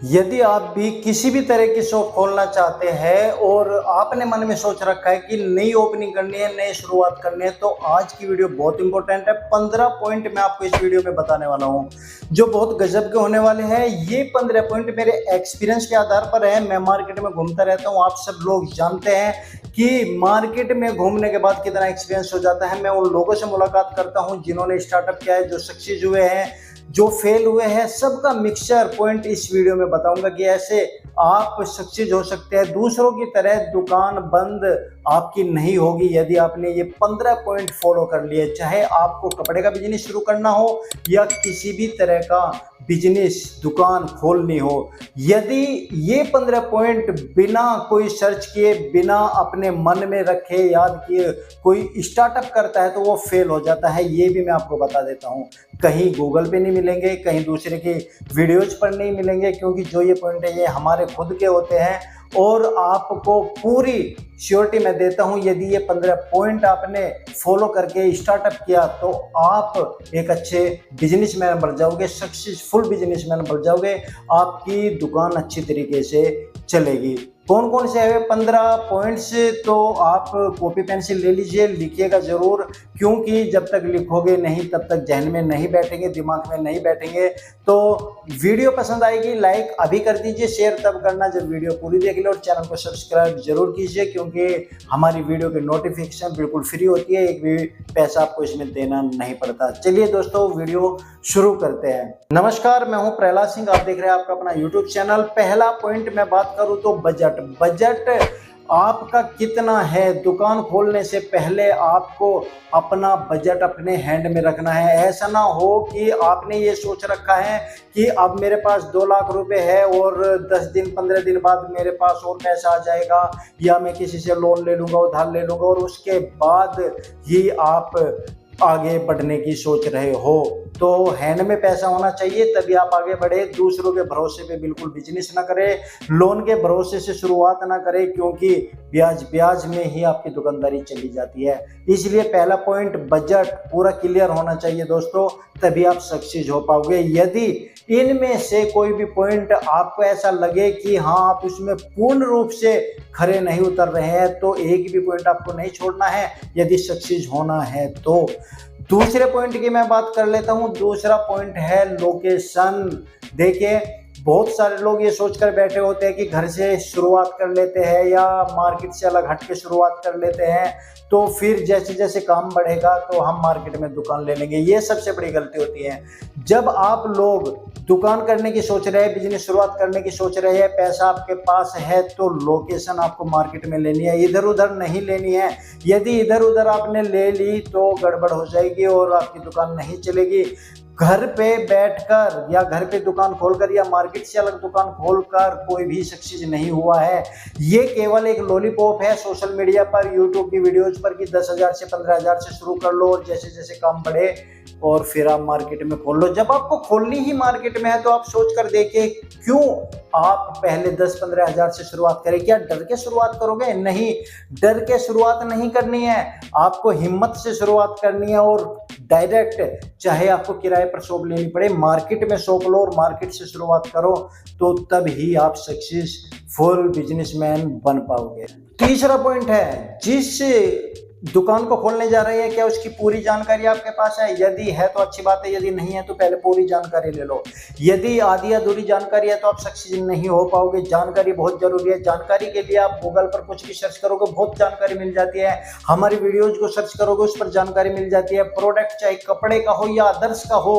यदि आप भी किसी भी तरह की शॉप खोलना चाहते हैं और आपने मन में सोच रखा है कि नई ओपनिंग करनी है, नई शुरुआत करनी है, तो आज की वीडियो बहुत इंपॉर्टेंट है। 15 पॉइंट मैं आपको इस वीडियो में बताने वाला हूं जो बहुत गजब के होने वाले हैं। ये 15 पॉइंट मेरे एक्सपीरियंस के आधार पर है। मैं मार्केट में घूमता रहता हूं, आप सब लोग जानते हैं कि मार्केट में घूमने के बाद कितना एक्सपीरियंस हो जाता है। मैं उन लोगों से मुलाकात करता हूं जिन्होंने स्टार्टअप किया है, जो सक्सेस हुए हैं, जो फेल हुए हैं, सबका मिक्सचर पॉइंट इस वीडियो में बताऊंगा कि ऐसे आप सक्सेस हो सकते हैं। दूसरों की तरह दुकान बंद आपकी नहीं होगी यदि आपने ये 15 पॉइंट फॉलो कर लिए। चाहे आपको कपड़े का बिजनेस शुरू करना हो या किसी भी तरह का बिजनेस दुकान खोलनी हो, यदि ये 15 पॉइंट बिना कोई सर्च किए, बिना अपने मन में रखे, याद किए कोई स्टार्टअप करता है तो वो फेल हो जाता है। ये भी मैं आपको बता देता हूँ। कहीं गूगल पे नहीं मिलेंगे, कहीं दूसरे की वीडियोज पर नहीं मिलेंगे, क्योंकि जो ये पॉइंट है ये हमारे खुद के होते हैं और आपको पूरी श्योरिटी मैं देता हूं। यदि ये 15 पॉइंट आपने फॉलो करके स्टार्टअप किया तो आप एक अच्छे बिजनेसमैन बन जाओगे, सक्सेसफुल बिजनेसमैन बन जाओगे। आपकी दुकान अच्छी तरीके से चलेगी। कौन कौन से है 15 पॉइंट्स, तो आप कॉपी पेंसिल ले लीजिए, लिखिएगा जरूर, क्योंकि जब तक लिखोगे नहीं तब तक जहन में नहीं बैठेंगे, दिमाग में नहीं बैठेंगे। तो वीडियो पसंद आएगी, लाइक अभी कर दीजिए, शेयर तब करना जब वीडियो पूरी देख ले, और चैनल को सब्सक्राइब जरूर कीजिए, क्योंकि हमारी वीडियो की नोटिफिकेशन बिल्कुल फ्री होती है, एक भी पैसा आपको इसमें देना नहीं पड़ता। चलिए दोस्तों, वीडियो शुरू करते हैं। नमस्कार, मैं हूं प्रहलाद सिंह, आप देख रहे हैं आपका अपना यूट्यूब चैनल। पहला पॉइंट मैं बात करूं तो बजट आपका कितना है। दुकान खोलने से पहले आपको अपना बजट अपने हैंड में रखना है। ऐसा ना हो कि आपने ये सोच रखा है कि अब मेरे पास 2 लाख रुपए है और 10 दिन 15 दिन बाद मेरे पास और पैसा आ जाएगा, या मैं किसी से लोन ले लूंगा, उधार ले लूंगा, और उसके बाद ही आप आगे बढ़ने की सोच रहे हो। तो हैंड में पैसा होना चाहिए तभी आप आगे बढ़े। दूसरों के भरोसे पे बिल्कुल बिजनेस ना करें, लोन के भरोसे से शुरुआत ना करें, क्योंकि ब्याज में ही आपकी दुकानदारी चली जाती है। इसलिए पहला पॉइंट, बजट पूरा क्लियर होना चाहिए दोस्तों, तभी आप सक्सेस हो पाओगे। यदि इनमें से कोई भी पॉइंट आपको ऐसा लगे कि हाँ आप उसमें पूर्ण रूप से खरे नहीं उतर रहे हैं, तो एक भी पॉइंट आपको नहीं छोड़ना है यदि सक्सेस होना है तो। दूसरे पॉइंट की मैं बात कर लेता हूं। दूसरा पॉइंट है लोकेशन। देखिए, बहुत सारे लोग ये सोचकर बैठे होते हैं कि घर से शुरुआत कर लेते हैं या मार्केट से अलग हट के शुरुआत कर लेते हैं, तो फिर जैसे जैसे काम बढ़ेगा तो हम मार्केट में दुकान ले लेंगे। ये सबसे बड़ी गलती होती है। जब आप लोग दुकान करने की सोच रहे हैं, बिजनेस शुरुआत करने की सोच रहे हैं, पैसा आपके पास है, तो लोकेशन आपको मार्केट में लेनी है, इधर उधर नहीं लेनी है। यदि इधर उधर आपने ले ली तो गड़बड़ हो जाएगी और आपकी दुकान नहीं चलेगी। घर पे बैठकर या घर पे दुकान खोलकर या मार्केट से अलग दुकान खोलकर कोई भी सक्सेस नहीं हुआ है। ये केवल एक लॉलीपॉप है सोशल मीडिया पर, यूट्यूब की वीडियोज पर कि 10,000 से 15,000 से शुरू कर लो और जैसे जैसे काम बढ़े और फिर आप मार्केट में खोल लो। जब आपको खोलनी ही मार्केट में है तो आप सोच कर देखिए, क्यों आप पहले 10-15 हजार से शुरुआत करें। क्या डर के शुरुआत करोगे? नहीं, डर के शुरुआत नहीं करनी है, आपको हिम्मत से शुरुआत करनी है और डायरेक्ट, चाहे आपको किराए पर शॉप लेनी पड़े, मार्केट में शॉप लो और मार्केट से शुरुआत करो, तो तब ही आप सक्सेसफुल बिजनेसमैन बन पाओगे। तीसरा पॉइंट है, जिस दुकान को खोलने जा रहे हैं क्या उसकी पूरी जानकारी आपके पास है? यदि है तो अच्छी बात है, यदि नहीं है तो पहले पूरी जानकारी ले लो। यदि आधी अधूरी जानकारी है तो आप सक्सेस नहीं हो पाओगे। जानकारी बहुत जरूरी है। जानकारी के लिए आप गूगल पर कुछ भी सर्च करोगे, बहुत जानकारी मिल जाती है। हमारी वीडियोज को सर्च करोगे, उस पर जानकारी मिल जाती है। प्रोडक्ट चाहे कपड़े का हो या अदर्स का हो,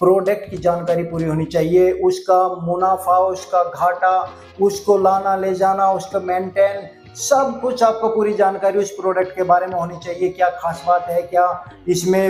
प्रोडक्ट की जानकारी पूरी होनी चाहिए। उसका मुनाफा, उसका घाटा, उसको लाना ले जाना, उसका मेंटेन, सब कुछ आपको पूरी जानकारी उस प्रोडक्ट के बारे में होनी चाहिए। क्या खास बात है, क्या इसमें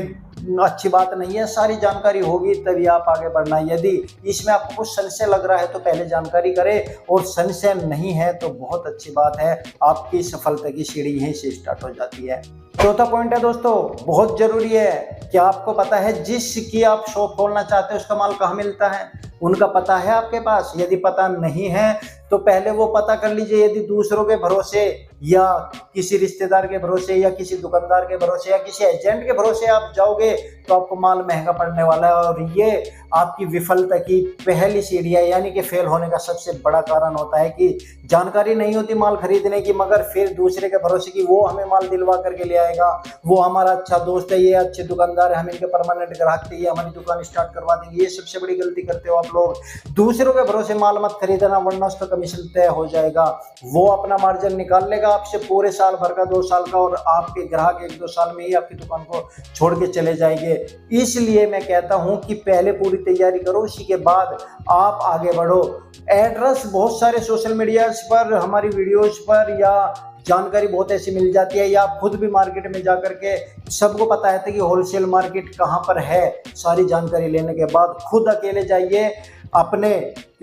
अच्छी बात नहीं है, सारी जानकारी होगी तभी आप आगे बढ़ना। यदि इसमें आपको कुछ संशय लग रहा है तो पहले जानकारी करें, और संशय नहीं है तो बहुत अच्छी बात है, आपकी सफलता की सीढ़ी यहीं से स्टार्ट हो जाती है। चौथा पॉइंट है दोस्तों, बहुत जरूरी है। क्या आपको पता है जिसकी आप शॉप खोलना चाहते हैं उसका माल कहाँ मिलता है? उनका पता है आपके पास? यदि पता नहीं है तो पहले वो पता कर लीजिए। यदि दूसरों के भरोसे या किसी रिश्तेदार के भरोसे या किसी दुकानदार के भरोसे या किसी एजेंट के भरोसे आप जाओगे तो आपको माल महंगा पड़ने वाला है, और ये आपकी विफलता की पहली सीढ़ी है। यानी कि फेल होने का सबसे बड़ा कारण होता है कि जानकारी नहीं होती माल खरीदने की, मगर फिर दूसरे के भरोसे की वो हमें माल दिलवा करके ले आएगा, वो हमारा अच्छा दोस्त है, ये अच्छे दुकानदार है, हम इनके परमानेंट ग्राहक थे, ये हमारी दुकान स्टार्ट करवा देंगे। ये सबसे बड़ी गलती करते हो आप लोग। दूसरों के भरोसे माल मत खरीदना, वरना उसका कमीशन तय हो जाएगा। वो अपना मार्जिन निकाल लेगा आपसे पूरे साल भर का, 2 साल का, और आपके ग्राहक 1-2 साल में ही आपकी दुकान को छोड़ के चले जाएंगे। इसलिए मैं कहता हूं कि पहले पूरी तैयारी करो, उसी के बाद आप आगे बढ़ो। एड्रेस बहुत सारे सोशल मीडिया पर, हमारी वीडियोज पर, या जानकारी बहुत ऐसी मिल जाती है, या आप खुद भी मार्केट में जाकर के, सबको पता है कि होलसेल मार्केट कहाँ पर है। सारी जानकारी लेने के बाद खुद अकेले जाइए, अपने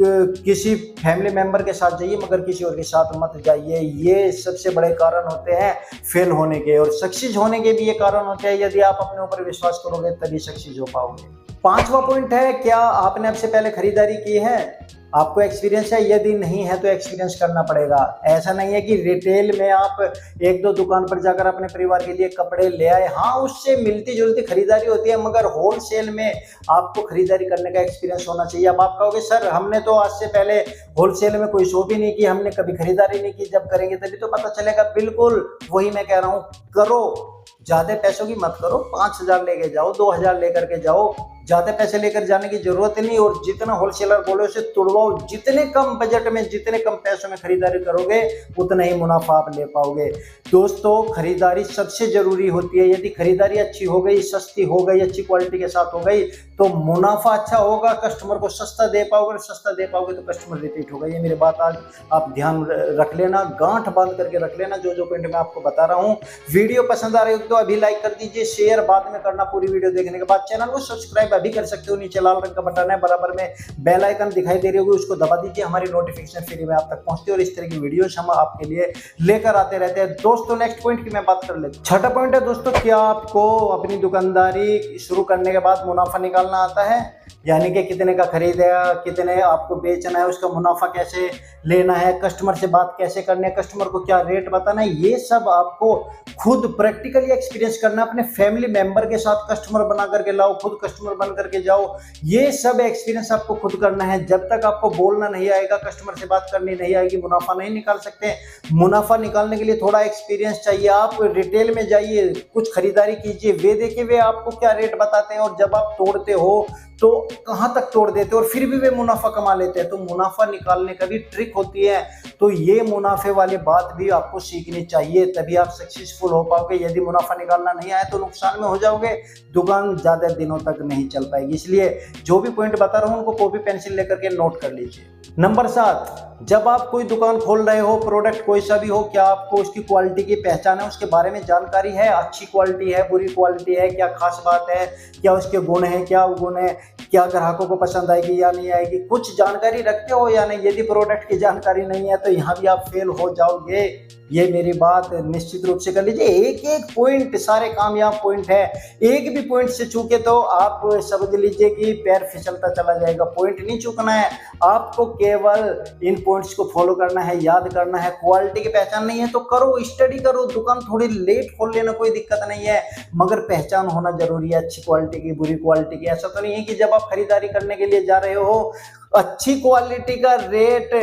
किसी फैमिली मेंबर के साथ जाइए, मगर किसी और के साथ मत जाइए। ये सबसे बड़े कारण होते हैं फेल होने के, और सक्सेस होने के भी ये कारण होते हैं। यदि आप अपने ऊपर विश्वास करोगे तभी सक्सेस हो पाओगे। 5वां पॉइंट है, क्या आपने अब से पहले खरीदारी की है? आपको एक्सपीरियंस है? यदि नहीं है तो एक्सपीरियंस करना पड़ेगा। ऐसा नहीं है कि रिटेल में आप 1-2 दुकान पर जाकर अपने परिवार के लिए कपड़े ले आए, हाँ उससे मिलती जुलती खरीदारी होती है, मगर होलसेल में आपको खरीदारी करने का एक्सपीरियंस होना चाहिए। अब आप कहोगे सर हमने तो आज से पहले होलसेल में कोई शॉप ही नहीं की, हमने कभी खरीदारी नहीं की, जब करेंगे तभी तो पता चलेगा। बिल्कुल वही मैं कह रहा हूँ, करो। ज्यादा पैसों की मत करो, 5,000 लेके जाओ, 2,000 लेकर के जाओ, ज्यादा पैसे लेकर जाने की जरूरत नहीं। और जितना होलसेलर बोले उसे तुड़वाओ। जितने कम बजट में, जितने कम पैसों में खरीदारी करोगे उतना ही मुनाफा आप ले पाओगे। दोस्तों खरीदारी सबसे जरूरी होती है। यदि खरीदारी अच्छी हो गई, सस्ती हो गई, अच्छी क्वालिटी के साथ हो गई तो मुनाफा अच्छा होगा, कस्टमर को सस्ता दे पाओगे, सस्ता दे पाओगे तो कस्टमर रिपीट होगा। ये मेरी बात आज आप ध्यान रख लेना, गांठ बांध करके रख लेना, जो पॉइंट मैं आपको बता रहा हूँ। वीडियो पसंद आ रही हो तो अभी लाइक कर दीजिए, शेयर बाद में करना पूरी वीडियो देखने के बाद। चैनल को सब्सक्राइब अभी कर सकते हो, नीचे लाल रंग का बटन है, बराबर में बेल आइकन दिखाई दे रही होगी, उसको दबा दीजिए। हमारी नोटिफिकेशन फ्री में आप तक पहुंचती है और इस तरह की वीडियोस हम आपके लिए लेकर आते रहते हैं। दोस्तों नेक्स्ट पॉइंट की मैं बात कर लेता हूं। 6वां पॉइंट है दोस्तों, क्या आपको अपनी दुकानदारी शुरू करने के बाद मुनाफा निकालना आता है? यानी कि कितने का खरीदेगा, कितने आपको बेचना है, उसका मुनाफा कैसे लेना है, कस्टमर से बात कैसे करनी है, कस्टमर को क्या रेट बताना है, ये सब आपको खुद प्रैक्टिकली एक्सपीरियंस करना है। अपने फैमिली मेंबर के साथ कस्टमर बना करके लाओ, खुद कस्टमर बन करके जाओ। ये सब एक्सपीरियंस आपको खुद करना है। जब तक आपको बोलना नहीं आएगा, कस्टमर से बात करनी नहीं आएगी, मुनाफा नहीं निकाल सकते। मुनाफा निकालने के लिए थोड़ा एक्सपीरियंस चाहिए। आप रिटेल में जाइए, कुछ खरीदारी कीजिए, वे देखिए वे आपको क्या रेट बताते हैं, और जब आप तोड़ते हो तो कहां तक तोड़ देते हो, और फिर भी वे मुनाफा कमा लेते हैं। तो मुनाफा निकालने का भी ट्रिक होती है। तो ये मुनाफे वाली बात भी आपको सीखनी चाहिए, तभी आप सक्सेसफुल हो पाओगे। यदि मुनाफा निकालना नहीं आया तो नुकसान में हो जाओगे, दुकान ज्यादा दिनों तक नहीं चल पाएगी। इसलिए जो भी पॉइंट बता रहा हूं उनको कॉपी पेंसिल लेकर के नोट कर लीजिए। नंबर 7, जब आप कोई दुकान खोल रहे हो, प्रोडक्ट कोई सा भी हो, क्या आपको उसकी क्वालिटी की पहचान है, उसके बारे में जानकारी है? अच्छी क्वालिटी है, बुरी क्वालिटी है, क्या खास बात है, क्या उसके गुण है, क्या अवगुण है, क्या ग्राहकों को पसंद आएगी या नहीं आएगी, कुछ जानकारी रखते हो या नहीं? यदि प्रोडक्ट की जानकारी नहीं है तो यहाँ भी आप फेल हो जाओगे। ये मेरी बात निश्चित रूप से कर लीजिए। एक एक पॉइंट सारे कामयाब पॉइंट है, एक भी पॉइंट से चूके तो आप समझ लीजिए कि पैर फिसलता चला जाएगा। पॉइंट नहीं चूकना है, आपको केवल इन पॉइंट्स को फॉलो करना है, याद करना है। क्वालिटी की पहचान नहीं है तो करो, स्टडी करो, दुकान थोड़ी लेट खोल लेना कोई दिक्कत नहीं है, मगर पहचान होना जरूरी है, अच्छी क्वालिटी की, बुरी क्वालिटी की। ऐसा तो नहीं है कि जब आप खरीदारी करने के लिए जा रहे हो अच्छी क्वालिटी का रेट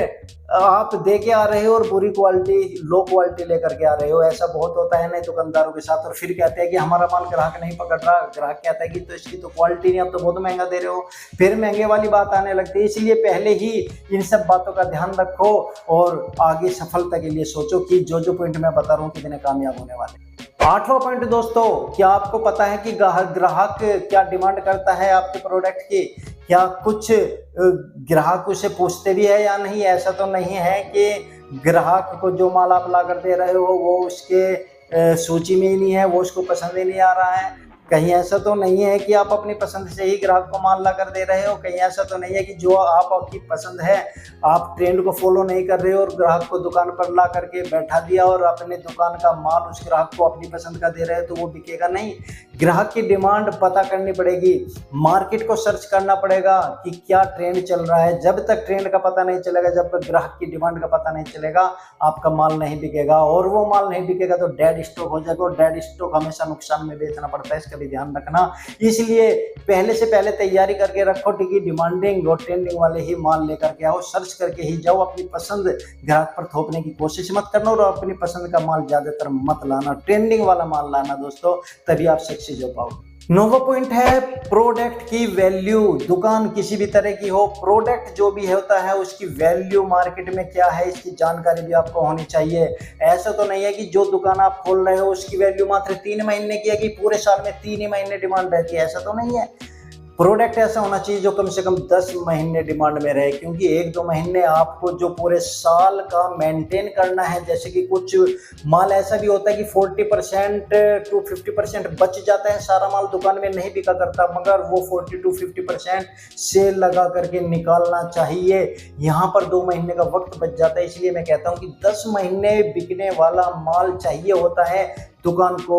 आप दे के आ रहे हो और बुरी क्वालिटी, लो क्वालिटी लेकर के आ रहे हो। ऐसा बहुत होता है नए दुकानदारों के साथ, और फिर कहते हैं कि हमारा माल ग्राहक नहीं पकड़ रहा। ग्राहक कहता है कि तो इसकी तो क्वालिटी नहीं, आप तो बहुत महंगा दे रहे हो, फिर महंगे वाली बात आने लगती है। इसलिए पहले ही इन सब बातों का ध्यान रखो और आगे सफलता के लिए सोचो कि जो पॉइंट मैं बता रहा हूँ कितने कामयाब होने वाले। 8वां पॉइंट दोस्तों, क्या आपको पता है कि ग्राहक क्या डिमांड करता है आपके प्रोडक्ट की? क्या कुछ ग्राहक उसे पूछते भी है या नहीं? ऐसा तो नहीं है कि ग्राहक को जो माल आप ला कर दे रहे हो वो उसके सूची में ही नहीं है, वो उसको पसंद ही नहीं आ रहा है। कहीं ऐसा तो नहीं है कि आप अपनी पसंद से ही ग्राहक को माल ला कर दे रहे हो, कहीं ऐसा तो नहीं है कि जो आपकी पसंद है आप ट्रेंड को फॉलो नहीं कर रहे हो और ग्राहक को दुकान पर ला करके बैठा दिया और अपने दुकान का माल उस ग्राहक को अपनी पसंद का दे रहे हो तो वो बिकेगा नहीं। ग्राहक की डिमांड पता करनी पड़ेगी, मार्केट को सर्च करना पड़ेगा कि क्या ट्रेंड चल रहा है। जब तक ट्रेंड का पता नहीं चलेगा, जब तक ग्राहक की डिमांड का पता नहीं चलेगा, आपका माल नहीं बिकेगा और वो माल नहीं बिकेगा तो डेड स्टॉक हो जाएगा और डेड स्टॉक हमेशा नुकसान में बेचना पड़ता है, इसका भी ध्यान रखना। इसलिए पहले से पहले तैयारी करके रखो कि डिमांडिंग और ट्रेंडिंग वाले ही माल लेकर के आओ, सर्च करके ही जाओ। अपनी पसंद ग्राहक पर थोपने की कोशिश मत करना और अपनी पसंद का माल ज्यादातर मत लाना, ट्रेंडिंग वाला माल लाना दोस्तों, तभी आप सक्सेस हो पाओगे। नौवां पॉइंट है प्रोडक्ट की वैल्यू। दुकान किसी भी तरह की हो, प्रोडक्ट जो भी होता है उसकी वैल्यू मार्केट में क्या है इसकी जानकारी भी आपको होनी चाहिए। ऐसा तो नहीं है कि जो दुकान आप खोल रहे हो उसकी वैल्यू मात्र 3 महीने की है कि पूरे साल में 3 ही महीने डिमांड रहती है, ऐसा तो नहीं है। प्रोडक्ट ऐसा होना चाहिए जो कम से कम 10 महीने डिमांड में रहे, क्योंकि 1-2 महीने आपको जो पूरे साल का मेंटेन करना है। जैसे कि कुछ माल ऐसा भी होता है कि 40% to 50% बच जाता है, सारा माल दुकान में नहीं बिका करता, मगर वो 40 to 50% सेल लगा करके निकालना चाहिए। यहाँ पर 2 महीने का वक्त बच जाता है, इसलिए मैं कहता हूँ कि 10 महीने बिकने वाला माल चाहिए होता है दुकान को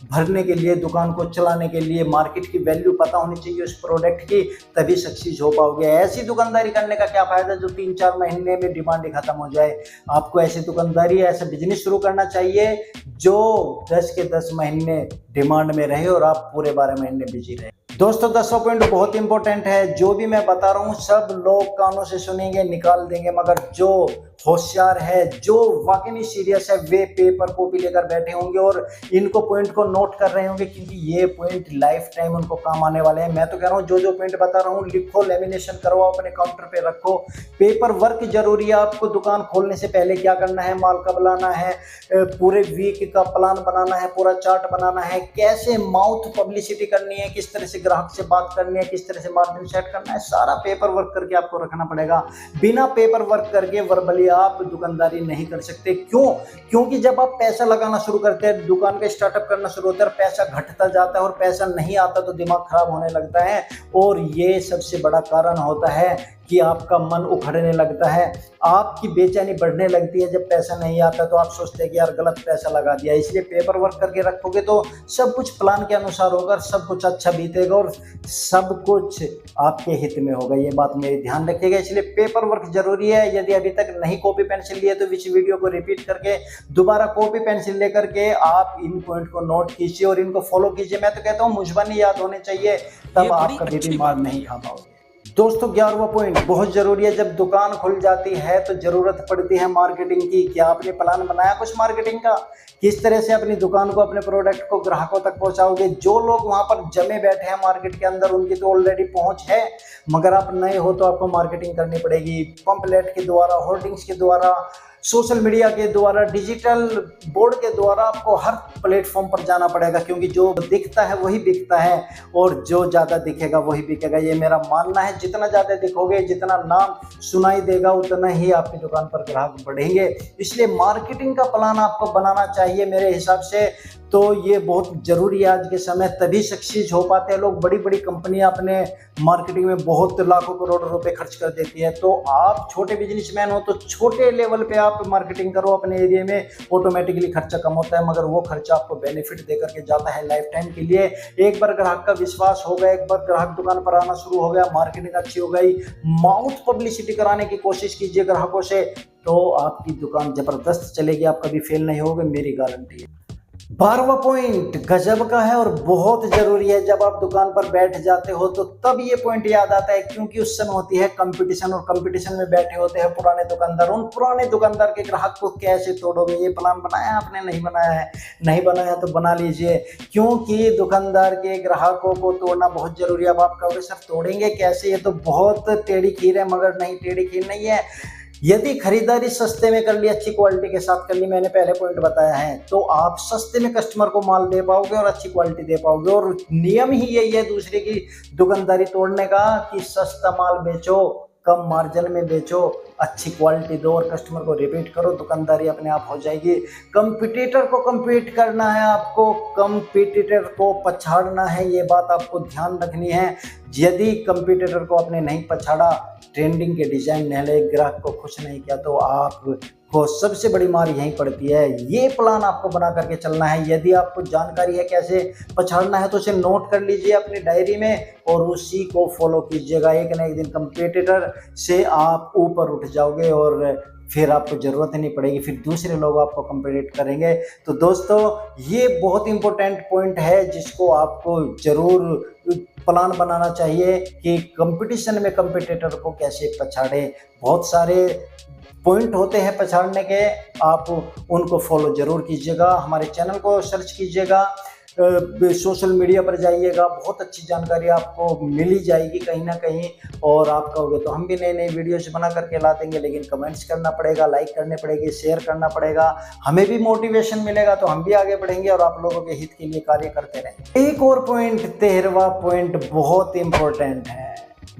भरने के लिए, दुकान को चलाने के लिए। मार्केट की वैल्यू पता होनी चाहिए उस प्रोडक्ट की, तभी सक्सेस हो पाओगे। ऐसी दुकानदारी करने का क्या फायदा जो 3-4 महीने में डिमांड ही खत्म हो जाए। आपको ऐसी दुकानदारी, ऐसा बिजनेस शुरू करना चाहिए जो 10 के 10 महीने डिमांड में रहे और आप पूरे 12 महीने बिजी रहे। दोस्तों 10वां पॉइंट बहुत इंपॉर्टेंट है। जो भी मैं बता रहा हूँ सब लोग कानों से सुनेंगे, निकाल देंगे, मगर जो होशियार है, जो वाकई में सीरियस है, वे पेपर कॉपी लेकर बैठे होंगे और इनको पॉइंट को नोट कर रहे होंगे, क्योंकि ये पॉइंट लाइफ टाइम उनको काम आने वाले हैं। मैं तो कह रहा हूँ जो जो पॉइंट बता रहा हूँ लिखो, लेमिनेशन करवाओ, अपने काउंटर पे रखो। पेपर वर्क जरूरी है। आपको दुकान खोलने से पहले क्या करना है, माल कब लाना है, पूरे वीक का प्लान बनाना है, पूरा चार्ट बनाना है, कैसे माउथ पब्लिसिटी करनी है, किस तरह से ग्राहक से बात करनी है, किस तरह से मार्जिन सेट करना है, सारा पेपर वर्क करके आपको रखना पड़ेगा। बिना पेपर वर्क करके वर्बली आप दुकानदारी नहीं कर सकते। क्यों? क्योंकि जब आप पैसा लगाना शुरू करते हैं, दुकान का स्टार्टअप करना शुरू होता है, पैसा घटता जाता है और पैसा नहीं आता तो दिमाग खराब होने लगता है। और ये सबसे बड़ा कारण होता है कि आपका मन उखड़ने लगता है, आपकी बेचैनी बढ़ने लगती है। जब पैसा नहीं आता तो आप सोचते हैं कि यार गलत पैसा लगा दिया। इसलिए पेपर वर्क करके रखोगे तो सब कुछ प्लान के अनुसार होगा, सब कुछ अच्छा बीतेगा और सब कुछ आपके हित में होगा। ये बात मेरी ध्यान रखिएगा। इसलिए पेपर वर्क जरूरी है। यदि अभी तक नहीं कॉपी पेंसिल लिए तो इस वीडियो को रिपीट करके दोबारा कॉपी पेंसिल लेकर के आप इन पॉइंट को नोट कीजिए और इनको फॉलो कीजिए। मैं तो कहता हूँ मुझबनी याद होने चाहिए, तब आप कभी भी मार नहीं खा पाओगे। दोस्तों 11वां पॉइंट बहुत जरूरी है। जब दुकान खुल जाती है तो जरूरत पड़ती है मार्केटिंग की। क्या आपने प्लान बनाया कुछ मार्केटिंग का? किस तरह से अपनी दुकान को, अपने प्रोडक्ट को ग्राहकों तक पहुंचाओगे? जो लोग वहां पर जमे बैठे हैं मार्केट के अंदर उनकी तो ऑलरेडी पहुंच है, मगर आप नए हो तो आपको मार्केटिंग करनी पड़ेगी। पंपलेट के द्वारा, होर्डिंग्स के द्वारा, सोशल मीडिया के द्वारा, डिजिटल बोर्ड के द्वारा आपको हर प्लेटफॉर्म पर जाना पड़ेगा, क्योंकि जो दिखता है वही बिकता है और जो ज़्यादा दिखेगा वही बिकेगा। ये मेरा मानना है। जितना ज़्यादा दिखोगे, जितना नाम सुनाई देगा, उतना ही आपकी दुकान पर ग्राहक बढ़ेंगे। इसलिए मार्केटिंग का प्लान आपको बनाना चाहिए मेरे हिसाब से। तो ये बहुत ज़रूरी है आज के समय, तभी सक्सेस हो पाते हैं लोग। बड़ी बड़ी कंपनियां अपने मार्केटिंग में बहुत लाखों करोड़ रुपए खर्च कर देती है। तो आप छोटे बिजनेसमैन हो तो छोटे लेवल पे आप मार्केटिंग करो अपने एरिया में, ऑटोमेटिकली खर्चा कम होता है, मगर वो खर्चा आपको बेनिफिट दे करके जाता है लाइफ टाइम के लिए। एक बार ग्राहक का विश्वास हो गया, एक बार ग्राहक दुकान पर आना शुरू हो गया, मार्केटिंग अच्छी हो गई, माउथ पब्लिसिटी कराने की कोशिश कीजिए ग्राहकों से, तो आपकी दुकान जबरदस्त चलेगी, आप कभी फेल नहीं होगे, मेरी गारंटी है। 12वां पॉइंट गजब का है और बहुत जरूरी है। जब आप दुकान पर बैठ जाते हो तो तब ये पॉइंट याद आता है, क्योंकि उस समय होती है कंपटीशन और कंपटीशन में बैठे होते हैं पुराने दुकानदार। उन पुराने दुकानदार के ग्राहक को कैसे तोड़ोगे? ये प्लान बनाया आपने? नहीं बनाया है? नहीं बनाया तो बना लीजिए, क्योंकि दुकानदार के ग्राहकों को तोड़ना बहुत जरूरी है। अब आप कहोगे सर तोड़ेंगे कैसे? ये तो बहुत टेढ़ी खीर है, मगर नहीं, टेढ़ी खीर नहीं है। यदि खरीदारी सस्ते में कर ली, अच्छी क्वालिटी के साथ कर ली, मैंने पहले पॉइंट बताया है, तो आप सस्ते में कस्टमर को माल दे पाओगे और अच्छी क्वालिटी दे पाओगे। और नियम ही यही है दूसरे की दुकानदारी तोड़ने का कि सस्ता माल बेचो, कम मार्जिन में बेचो, अच्छी क्वालिटी दो और कस्टमर को रिपीट करो, दुकानदारी अपने आप हो जाएगी। कंपटीटर को कम्पीट करना है आपको, कंपटीटर को पछाड़ना है, ये बात आपको ध्यान रखनी है। यदि कंपटीटर को आपने नहीं पछाड़ा, ट्रेंडिंग के डिजाइन नहीं ले, ग्राहक को खुश नहीं किया, तो आपको सबसे बड़ी मार यहीं पड़ती है। ये प्लान आपको बना करके चलना है। यदि आपको जानकारी है कैसे पछाड़ना है तो उसे नोट कर लीजिए अपनी डायरी में और उसी को फॉलो कीजिएगा। एक ना एक दिन कंपटीटर से आप ऊपर उठ जाओगे और फिर आपको ज़रूरत ही नहीं पड़ेगी, फिर दूसरे लोग आपको कंपीट करेंगे। तो दोस्तों ये बहुत इंपॉर्टेंट पॉइंट है जिसको आपको ज़रूर प्लान बनाना चाहिए कि कंपटीशन में कंपटीटर को कैसे पछाड़े। बहुत सारे पॉइंट होते हैं पछाड़ने के, आप उनको फॉलो ज़रूर कीजिएगा। हमारे चैनल को सर्च कीजिएगा, सोशल मीडिया पर जाइएगा, बहुत अच्छी जानकारी आपको मिली जाएगी कहीं ना कहीं। और आप कहोगे तो हम भी नई नई वीडियोस बना करके ला देंगे, लेकिन कमेंट्स करना पड़ेगा, लाइक करने पड़ेंगे, शेयर करना पड़ेगा, हमें भी मोटिवेशन मिलेगा तो हम भी आगे बढ़ेंगे और आप लोगों के हित के लिए कार्य करते रहेंगे। एक और पॉइंट, 13वां पॉइंट बहुत इंपॉर्टेंट है।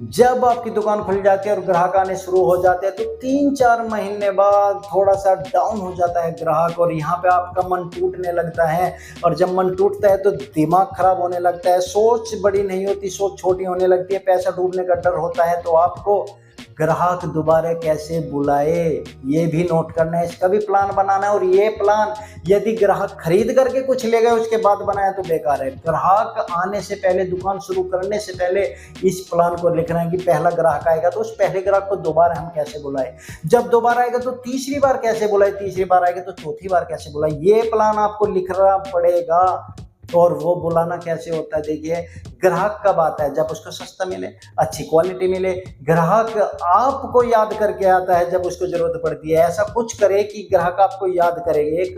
जब आपकी दुकान खुल जाती है और ग्राहक आने शुरू हो जाते हैं तो 3-4 महीने बाद थोड़ा सा डाउन हो जाता है ग्राहक और यहाँ पे आपका मन टूटने लगता है। और जब मन टूटता है तो दिमाग खराब होने लगता है, सोच बड़ी नहीं होती, सोच छोटी होने लगती है, पैसा डूबने का डर होता है। तो आपको ग्राहक दोबारा कैसे बुलाए ये भी नोट करना है, इसका भी प्लान बनाना है। और ये प्लान यदि ग्राहक खरीद करके कुछ ले गए उसके बाद बनाया तो बेकार है। ग्राहक आने से पहले, दुकान शुरू करने से पहले इस प्लान को लिखना है कि पहला ग्राहक आएगा तो उस पहले ग्राहक को दोबारा हम कैसे बुलाए, जब दोबारा आएगा तो तीसरी बार कैसे बुलाए, तीसरी बार आएगा तो चौथी बार कैसे बुलाए, ये प्लान आपको लिखना पड़ेगा। और वो बुलाना कैसे होता है, देखिए ग्राहक कब आता है, जब उसको सस्ता मिले, अच्छी क्वालिटी मिले। ग्राहक आपको याद करके आता है जब उसको जरूरत पड़ती है। ऐसा कुछ करे कि ग्राहक आपको याद करे, एक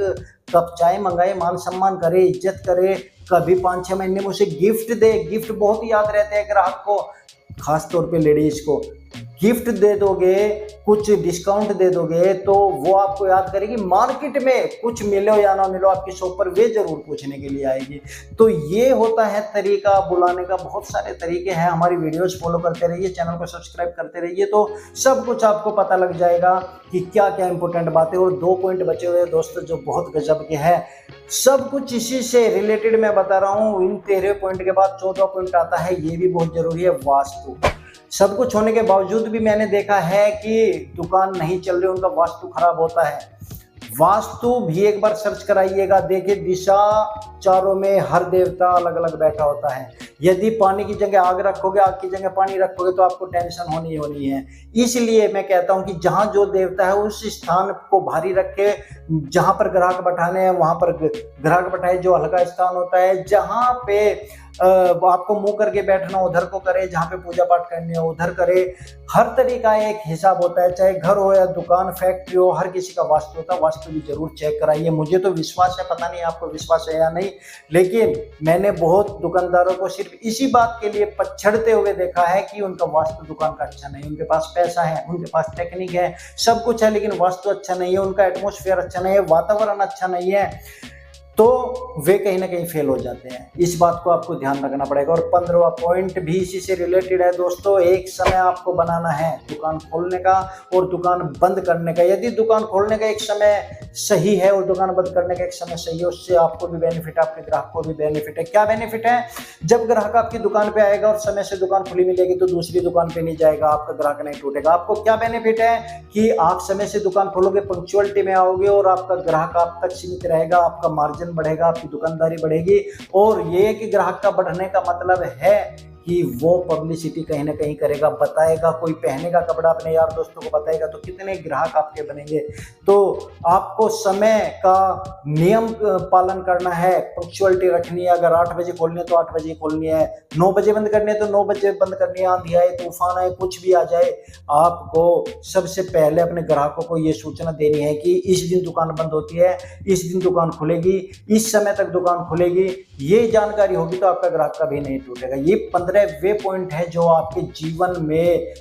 कप चाय मंगाए, मान सम्मान करे, इज्जत करे, कभी 5-6 महीने में उसे गिफ्ट दे। गिफ्ट बहुत याद रहते हैं ग्राहक को, खास तौर पे लेडीज को। गिफ्ट दे दोगे, कुछ डिस्काउंट दे दोगे तो वो आपको याद करेगी। मार्केट में कुछ मिलो या ना मिलो, आपकी शॉप पर वे जरूर पूछने के लिए आएगी। तो ये होता है तरीका बुलाने का। बहुत सारे तरीके हैं, हमारी वीडियोस फॉलो करते रहिए, चैनल को सब्सक्राइब करते रहिए, तो सब कुछ आपको पता लग जाएगा कि क्या क्या इंपॉर्टेंट बातें। और 2 पॉइंट बचे हुए दोस्तों जो बहुत गजब के हैं, सब कुछ इसी से रिलेटेड मैं बता रहा हूँ। इन 13 पॉइंट के बाद 14वां पॉइंट आता है, ये भी बहुत जरूरी है, वास्तु। सब कुछ होने के बावजूद भी मैंने देखा है कि दुकान नहीं चल रही, उनका वास्तु खराब होता है। वास्तु भी एक बार सर्च कराइएगा, देखिए दिशा चारों में हर देवता अलग अलग बैठा होता है। यदि पानी की जगह आग रखोगे, आग की जगह पानी रखोगे तो आपको टेंशन होनी है। इसलिए मैं कहता हूं कि जहां जो देवता है उस स्थान को भारी रखे, जहां पर ग्राहक बैठाने हैं वहां पर ग्राहक बैठाए। जो हल्का स्थान होता है, जहां पे आपको मुंह करके बैठना उधर को करे, जहाँ पे पूजा पाठ करनी है उधर करे। हर तरीका एक हिसाब होता है, चाहे घर हो या दुकान, फैक्ट्री हो, हर किसी का वास्तु होता है। वास्तु भी जरूर चेक कराइए। मुझे तो विश्वास है, पता नहीं आपको विश्वास है या नहीं, लेकिन मैंने बहुत दुकानदारों को सिर्फ इसी बात के लिए पछड़ते हुए देखा है कि उनका वास्तु दुकान का अच्छा नहीं। उनके पास पैसा है, उनके पास टेक्निक है, सब कुछ है, लेकिन वास्तु अच्छा नहीं है, उनका एटमॉस्फेयर अच्छा नहीं है, वातावरण अच्छा नहीं है, तो वे कहीं ना कहीं फेल हो जाते हैं। इस बात को आपको ध्यान रखना पड़ेगा। और 15वां पॉइंट भी इसी से रिलेटेड है दोस्तों। एक समय आपको बनाना है दुकान खोलने का और दुकान बंद करने का। यदि दुकान खोलने का एक समय सही है और दुकान बंद करने का एक समय सही है, उससे आपको भी बेनिफिट है, आपके ग्राहक को भी बेनिफिट है। क्या बेनिफिट है? जब ग्राहक आपकी दुकान पे आएगा और समय से दुकान खुली मिलेगी तो दूसरी दुकान पे नहीं जाएगा, आपका ग्राहक नहीं टूटेगा। आपको क्या बेनिफिट है कि आप समय से दुकान खोलोगे, पंक्चुअलिटी में आओगे और आपका ग्राहक आप तक सीमित रहेगा, आपका मार्जिन बढ़ेगा, आपकी दुकानदारी बढ़ेगी। और ये कि ग्राहक का बढ़ने का मतलब है कि वो पब्लिसिटी कहीं ना कहीं करेगा, बताएगा, कोई पहनेगा कपड़ा अपने यार दोस्तों को बताएगा, तो कितने ग्राहक आपके बनेंगे। तो आपको समय का नियम पालन करना है, पंक्चुअलिटी रखनी है। अगर 8 बजे खोलनी है तो 8 बजे खोलनी है, 9 बजे बंद करनी है तो 9 बजे बंद करनी है। आंधी आए, तूफान आए, कुछ भी आ जाए, आपको सबसे पहले अपने ग्राहकों को ये सूचना देनी है कि इस दिन दुकान बंद होती है, इस दिन दुकान खुलेगी, इस समय तक दुकान खुलेगी। ये जानकारी होगी तो आपका ग्राहक कभी नहीं टूटेगा। ये 15वें पॉइंट है जो आपके जीवन में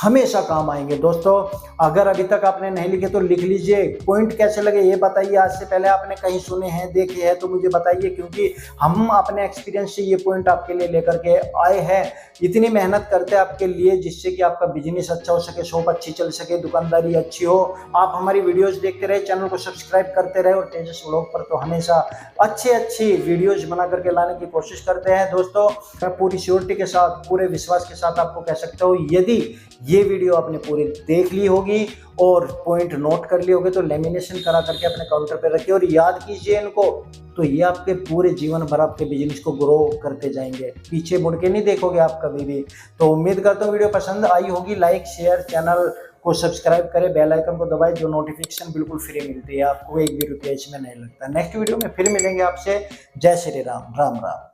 हमेशा काम आएंगे। दोस्तों अगर अभी तक आपने नहीं लिखे तो लिख लीजिए। पॉइंट कैसे लगे ये बताइए, आज से पहले आपने कहीं सुने हैं, देखे हैं तो मुझे बताइए, क्योंकि हम अपने एक्सपीरियंस से ये पॉइंट आपके लिए लेकर के आए हैं। इतनी मेहनत करते हैं आपके लिए जिससे कि आपका बिजनेस अच्छा हो सके, शॉप अच्छी चल सके, दुकानदारी अच्छी हो। आप हमारी वीडियोज देखते रहे, चैनल को सब्सक्राइब करते रहे और तेजस व्लॉग पर तो हमेशा अच्छी वीडियोज बना करके लाने की कोशिश करते हैं। दोस्तों मैं पूरी श्योरिटी के साथ, पूरे विश्वास के साथ आपको कह सकता हूँ, यदि ये वीडियो आपने पूरी देख ली होगी और पॉइंट नोट कर लिए होंगे तो लेमिनेशन करा करके अपने काउंटर पे रखिए और याद कीजिए इनको, तो ये आपके पूरे जीवन भर आपके बिजनेस को ग्रो करते जाएंगे, पीछे मुड़ के नहीं देखोगे आप कभी भी। तो उम्मीद करता हूँ वीडियो पसंद आई होगी। लाइक शेयर, चैनल को सब्सक्राइब करें, बेल आइकन को दबाएं, जो नोटिफिकेशन बिल्कुल फ्री मिलती है आपको, एक भी रुपया इसमें नहीं लगता। नेक्स्ट वीडियो में फिर मिलेंगे आपसे। जय श्री राम, राम राम।